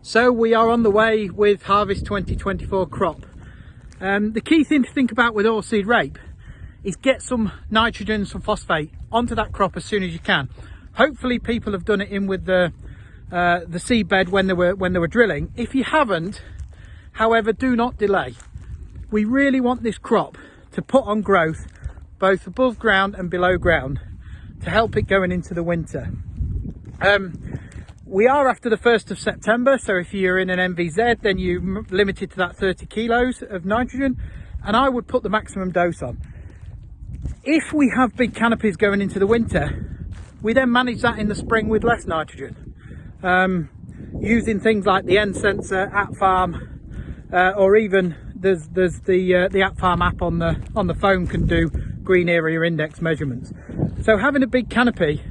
So we are on the way with Harvest 2024 crop. The key thing to think about with oilseed rape is get some nitrogen, some phosphate onto that crop as soon as you can. Hopefully people have done it in with the seed bed when they were drilling. If you haven't, however, do not delay. We really want this crop to put on growth both above ground and below ground to help it going into the winter. We are after the 1st of September, so if you're in an MVZ, then you're limited to that 30 kilos of nitrogen, and I would put the maximum dose on. If we have big canopies going into the winter, we then manage that in the spring with less nitrogen, using things like the N sensor at farm, or even there's the at farm app on the phone can do green area index measurements. So having a big canopy,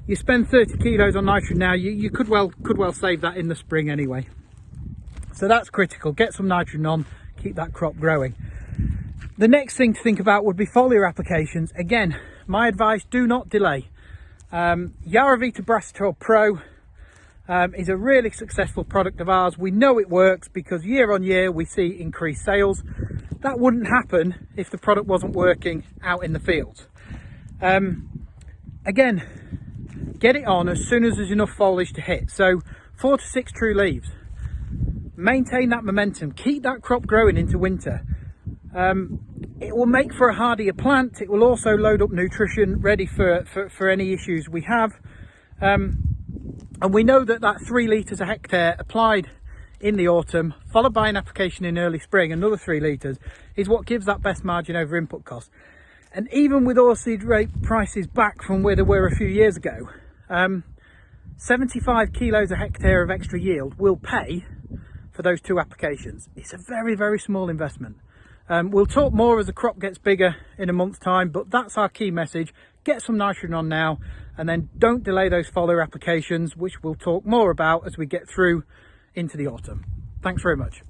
you spend 30 kilos on nitrogen now, you could well save that in the spring anyway. So that's critical. Get some nitrogen on, keep that crop growing. The next thing to think about would be foliar applications. Again, my advice, do not delay. YaraVita Brassitrel Pro is a really successful product of ours. We know it works because year on year we see increased sales. That wouldn't happen if the product wasn't working out in the field. Again, get it on as soon as there's enough foliage to hit. So 4 to 6 true leaves. Maintain that momentum. Keep that crop growing into winter. It will make for a hardier plant. It will also load up nutrition ready for any issues we have. And we know that 3 litres a hectare applied in the autumn, followed by an application in early spring, another 3 litres, is what gives that best margin over input costs. And even with oilseed rape prices back from where they were a few years ago, 75 kilos a hectare of extra yield will pay for those 2 applications. It's a very, very small investment. We'll talk more as the crop gets bigger in a month's time, but that's our key message. Get some nitrogen on now, and then don't delay those foliar applications, which we'll talk more about as we get through into the autumn. Thanks very much.